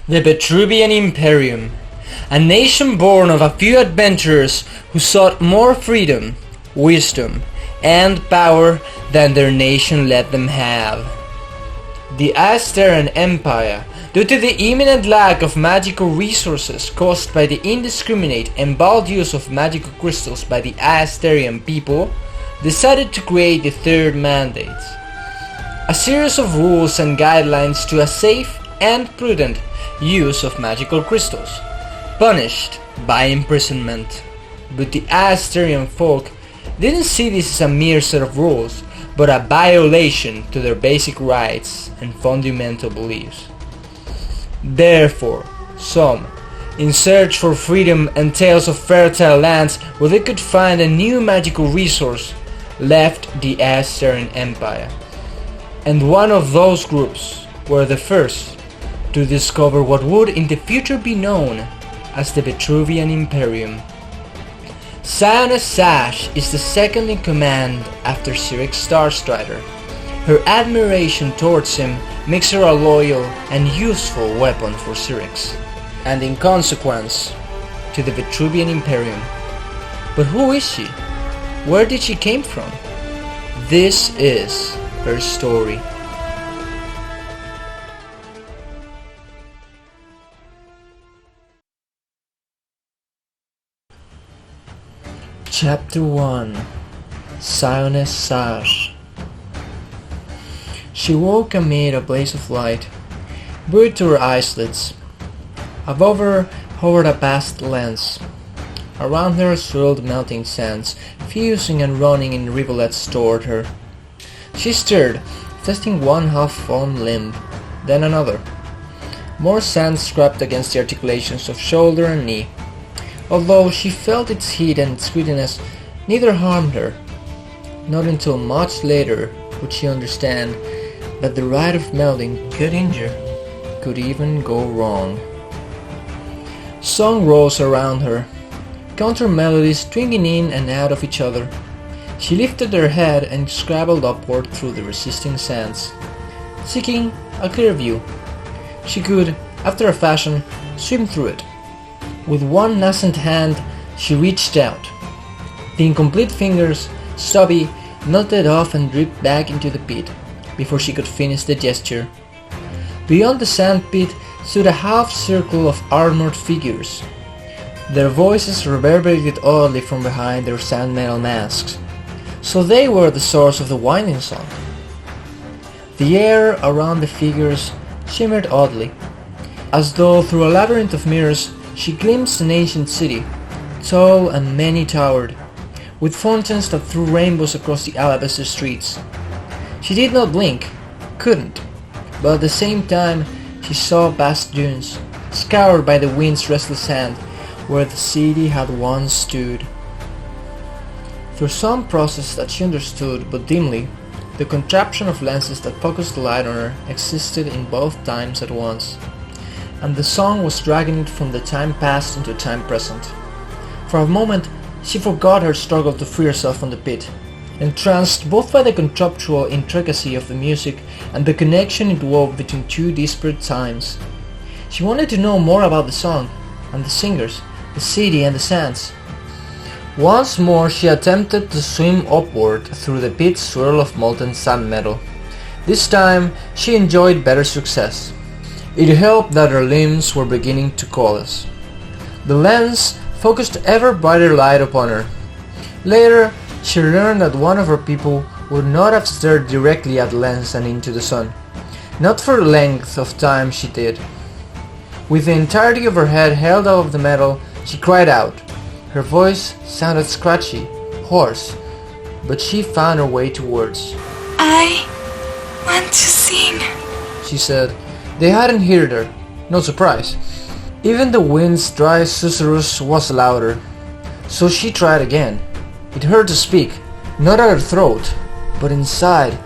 The Vitruvian Imperium, a nation born of a few adventurers who sought more freedom, wisdom, and power than their nation let them have. The Asterian Empire, due to the imminent lack of magical resources caused by the indiscriminate and bold use of magical crystals by the Asterian people, decided to create the Third Mandate, a series of rules and guidelines to a safe and prudent use of magical crystals, punished by imprisonment. But the Asterian folk didn't see this as a mere set of rules, but a violation to their basic rights and fundamental beliefs. Therefore, some, in search for freedom and tales of fertile lands where they could find a new magical resource, left the Asterian Empire. And one of those groups were the first to discover what would in the future be known as the Vitruvian Imperium. Scioness Sajj is the second in command after Cyric's Starstrider. Her admiration towards him makes her a loyal and useful weapon for Cyrix, and in consequence, to the Vitruvian Imperium. But who is she? Where did she came from? This is her story. Chapter 1. Scioness Sajj. She woke amid a blaze of light, buoyed to her eyelids. Above her hovered a vast lens. Around her swirled melting sands, fusing and running in rivulets toward her. She stirred, testing one half-formed limb, then another. More sand scraped against the articulations of shoulder and knee. Although she felt its heat and its grittiness, neither harmed her. Not until much later would she understand that the rite of melding could injure, could even go wrong. Song rose around her, counter melodies twinging in and out of each other. She lifted her head and scrabbled upward through the resisting sands, seeking a clear view. She could, after a fashion, swim through it. With one nascent hand, she reached out. The incomplete fingers, stubby, melted off and dripped back into the pit before she could finish the gesture. Beyond the sand pit stood a half circle of armored figures. Their voices reverberated oddly from behind their sand metal masks, so they were the source of the winding song. The air around the figures shimmered oddly, as though through a labyrinth of mirrors she glimpsed an ancient city, tall and many-towered, with fountains that threw rainbows across the alabaster streets. She did not blink, couldn't, but at the same time she saw vast dunes, scoured by the wind's restless hand, where the city had once stood. Through some process that she understood but dimly, the contraption of lenses that focused the light on her existed in both times at once, and the song was dragging it from the time past into time present. For a moment, she forgot her struggle to free herself from the pit, entranced both by the conceptual intricacy of the music and the connection it wove between two disparate times. She wanted to know more about the song, and the singers, the city and the sands. Once more she attempted to swim upward through the pit's swirl of molten sand metal. This time she enjoyed better success. It helped that her limbs were beginning to coalesce. The lens focused ever brighter light upon her. Later, she learned that one of her people would not have stared directly at the lens and into the sun. Not for the length of time she did. With the entirety of her head held out of the metal, she cried out. Her voice sounded scratchy, hoarse, but she found her way to words. I want to sing, she said. They hadn't heard her, no surprise. Even the wind's dry susurrus was louder, so she tried again. It hurt to speak, not at her throat, but inside,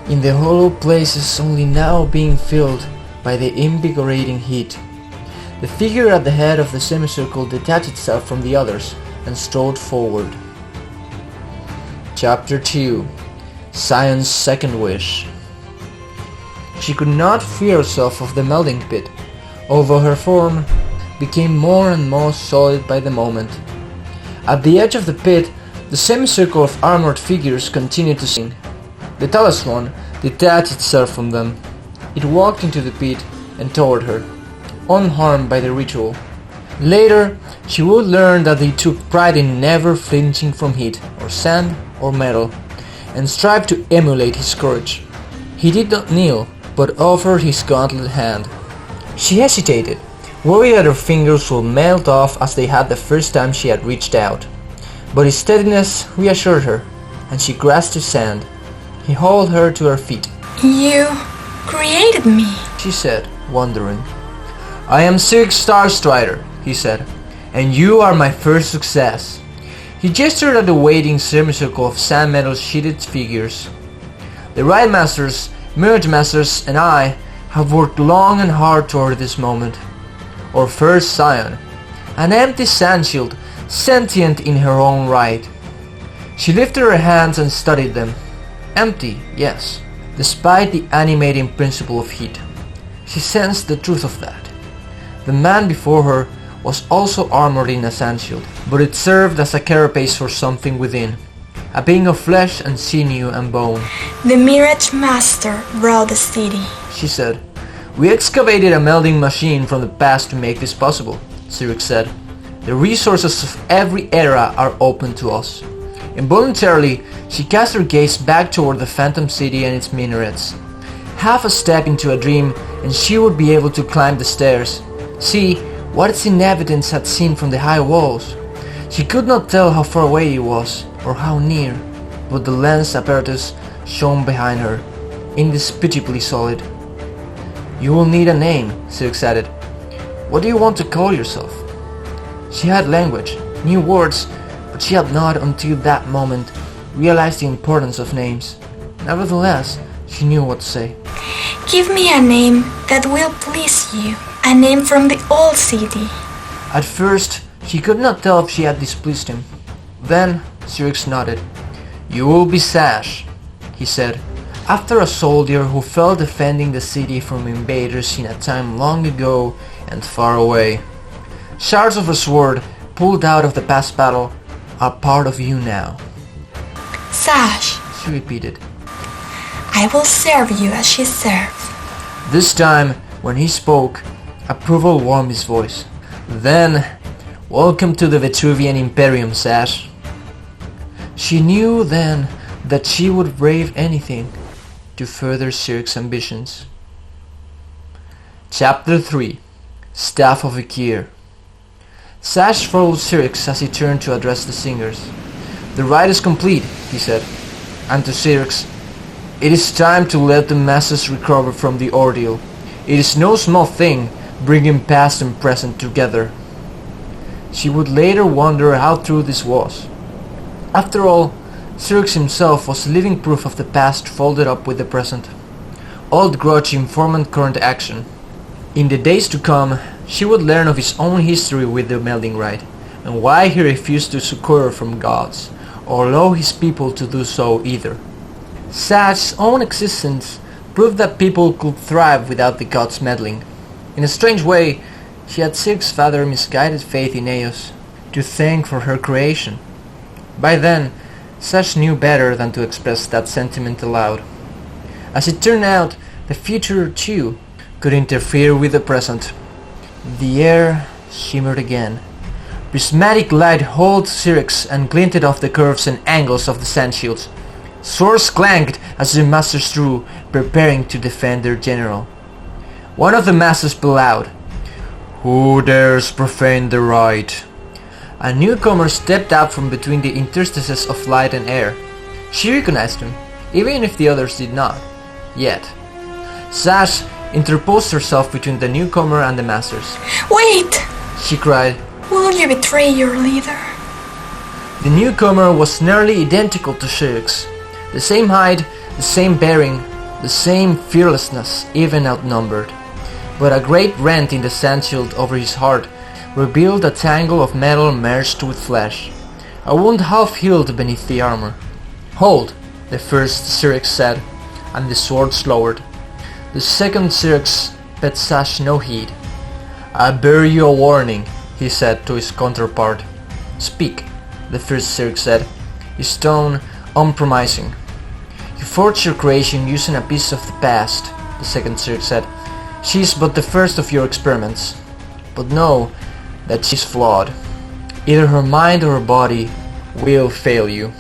in the hollow places only now being filled by the invigorating heat. The figure at the head of the semicircle detached itself from the others and strode forward. Chapter 2. Scion's Second Wish. She could not free herself of the melding pit, although her form became more and more solid by the moment. At the edge of the pit, the semicircle of armored figures continued to sing. The tallest one detached itself from them. It walked into the pit and toward her, unharmed by the ritual. Later, she would learn that they took pride in never flinching from heat, or sand, or metal, and strived to emulate his courage. He did not kneel, but offered his gauntlet hand. She hesitated, worried that her fingers would melt off as they had the first time she had reached out. But his steadiness reassured her, and she grasped his hand. He hauled her to her feet. You created me, she said, wondering. I am Six Star Strider, he said, and you are my first success. He gestured at the waiting semicircle of sand metal sheeted figures. The Rite Masters, Merge Masters, and I have worked long and hard toward this moment. Our first Scion, an empty sand shield, sentient in her own right. She lifted her hands and studied them. Empty, yes, despite the animating principle of heat. She sensed the truth of that. The man before her was also armored in a sand shield, but it served as a carapace for something within, a being of flesh and sinew and bone. The Mirage Master brought the city, she said. We excavated a melding machine from the past to make this possible, Cyrix said. The resources of every era are open to us. Involuntarily, she cast her gaze back toward the Phantom City and its minarets. Half a step into a dream, and she would be able to climb the stairs, see what its inhabitants had seen from the high walls. She could not tell how far away it was, or how near, but the lens apparatus shone behind her, indisputably solid. You will need a name, Cyrix added. What do you want to call yourself? She had language, knew words, but she had not until that moment realized the importance of names. Nevertheless, she knew what to say. Give me a name that will please you. A name from the old city. At first, she could not tell if she had displeased him. Then, Cyrix nodded. You will be Sajj, he said, after a soldier who fell defending the city from invaders in a time long ago and far away. Shards of a sword, pulled out of the past battle, are part of you now. Sajj, she repeated. I will serve you as she served. This time, when he spoke, approval warmed his voice. Then, welcome to the Vitruvian Imperium, Sajj. She knew then that she would brave anything to further Cyrix's ambitions. Chapter 3. Staff of Ikir. Sajj followed Cyrix as he turned to address the singers. The rite is complete, he said, and to Cyrix, it is time to let the masses recover from the ordeal. It is no small thing, bringing past and present together. She would later wonder how true this was. After all, Cyrix himself was living proof of the past folded up with the present. Old grudge informed current action. In the days to come, she would learn of his own history with the melding rite, and why he refused to succor from gods, or allow his people to do so either. Sajj's own existence proved that people could thrive without the gods meddling. In a strange way, she had Cyrix's father's misguided faith in Eos to thank for her creation. By then, Sajj knew better than to express that sentiment aloud. As it turned out, the future, too, could interfere with the present. The air shimmered again. Prismatic light hauled Cyrix and glinted off the curves and angles of the sand shields. Swords clanked as the masters drew, preparing to defend their general. One of the masters bellowed, "Who dares profane the rite?" A newcomer stepped out from between the interstices of light and air. She recognized him, even if the others did not. Yet. Sajj interposed herself between the newcomer and the masters. Wait! She cried. Will you betray your leader? The newcomer was nearly identical to Cyrix. The same height, the same bearing, the same fearlessness, even outnumbered. But a great rent in the sand shield over his heart revealed a tangle of metal merged with flesh, a wound half healed beneath the armor. "Hold," the first Cyrix said, and the swords lowered. The second Cyrix paid Sajj no heed. "I bear you a warning," he said to his counterpart. "Speak," the first Cirque said, his tone unpromising. "You forged your creation using a piece of the past," the second Cirque said. "She is but the first of your experiments. But know that she is flawed. Either her mind or her body will fail you."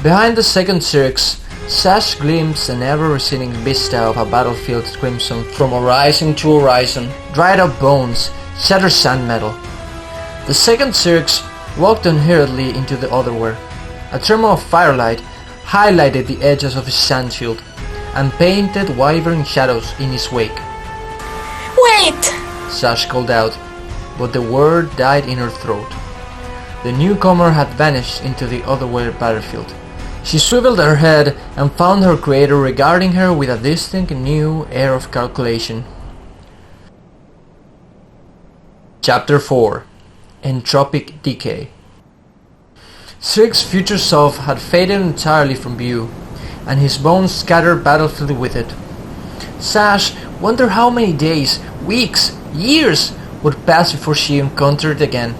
Behind the second Cirque, Sajj glimpsed an ever-receding vista of a battlefield crimson from horizon to horizon, dried up bones, shattered sand metal. The second Cirque walked unhurriedly into the otherwhere. A tremor of firelight highlighted the edges of his sand shield and painted wavering shadows in his wake. Wait! Sajj called out, but the word died in her throat. The newcomer had vanished into the otherwhere battlefield. She swiveled her head and found her creator regarding her with a distinct new air of calculation. Chapter 4. Entropic Decay. Cirque's future self had faded entirely from view, and his bones scattered battlefield with it. Sajj wondered how many days, weeks, years would pass before she encountered it again,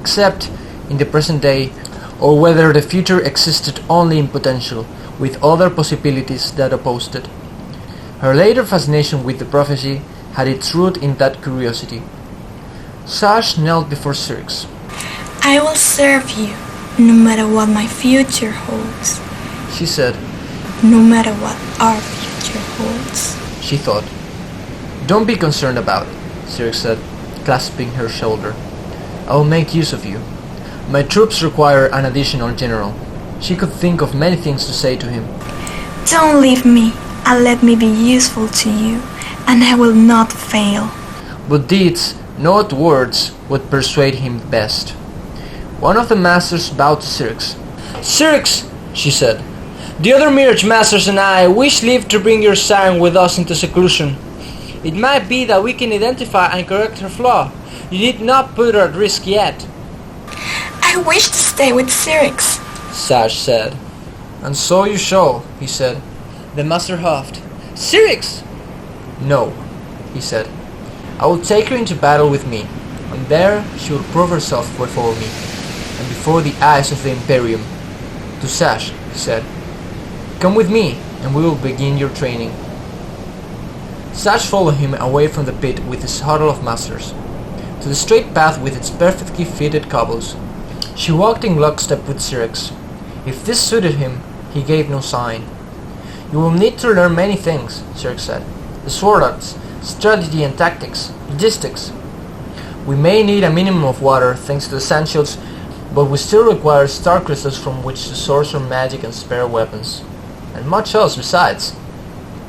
except in the present day, or whether the future existed only in potential, with other possibilities that opposed it. Her later fascination with the prophecy had its root in that curiosity. Sajj knelt before Cirque. I will serve you, no matter what my future holds. She said. No matter what our future holds. She thought. Don't be concerned about it, Cirque said, clasping her shoulder. I will make use of you. My troops require an additional general. She could think of many things to say to him. Don't leave me, and let me be useful to you, and I will not fail. But deeds, not words, would persuade him best. One of the masters bowed to Cirque. Cirque, she said, the other Mirage Masters and I wish leave to bring your Scion with us into seclusion. It might be that we can identify and correct her flaw. You need not put her at risk yet. I wish to stay with Cirque, Sajj said. And so you shall, he said. The master huffed. Cirque! No, he said. I will take her into battle with me, and there she will prove herself before me, and before the eyes of the Imperium. To Sajj, he said. Come with me, and we will begin your training. Sajj followed him away from the pit with his huddle of masters, to the straight path with its perfectly fitted cobbles. She walked in lockstep with Cirque. If this suited him, he gave no sign. You will need to learn many things, Cirque said. The sword arts, strategy and tactics, logistics. We may need a minimum of water thanks to the sand shields, but we still require star crystals from which to source our magic and spare weapons. And much else besides.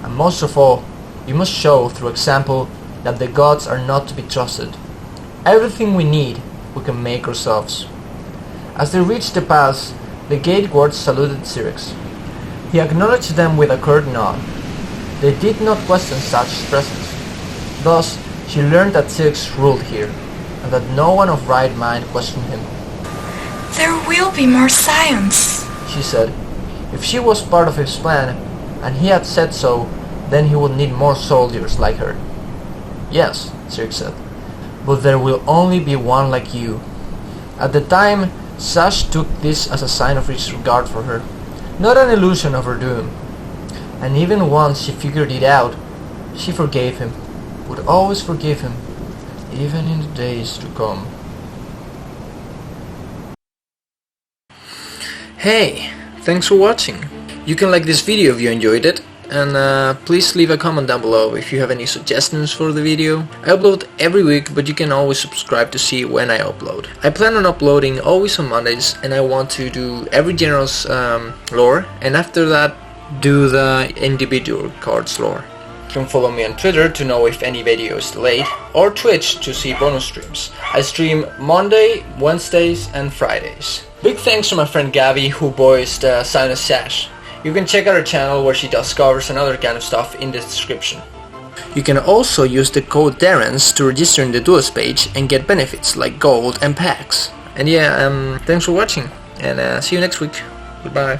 And most of all, you must show through example that the gods are not to be trusted. Everything we need, we can make ourselves. As they reached the pass, the gate guards saluted Cirque. He acknowledged them with a curt nod. They did not question Sajj's presence. Thus, she learned that Cirque ruled here, and that no one of right mind questioned him. There will be more Scions, she said. If she was part of his plan, and he had said so, then he would need more soldiers like her. Yes, Cirque said, but there will only be one like you. At the time, Sajj took this as a sign of his regard for her, not an illusion of her doom. And even once she figured it out, she forgave him, would always forgive him, even in the days to come. Hey, thanks for watching. You can like this video if you enjoyed it, and please leave a comment down below if you have any suggestions for the video. I upload every week, but you can always subscribe to see when I upload. I plan on uploading always on Mondays, and I want to do every general's lore, and after that do the individual cards lore. You can follow me on Twitter to know if any video is delayed, or Twitch to see bonus streams. I stream Monday, Wednesdays and Fridays. Big thanks to my friend Gabby who voiced Scioness Sajj. You can check out her channel where she does covers and other kind of stuff in the description. You can also use the code darens to register in the Duelyst page and get benefits like gold and packs. And yeah, thanks for watching, and see you next week. Goodbye.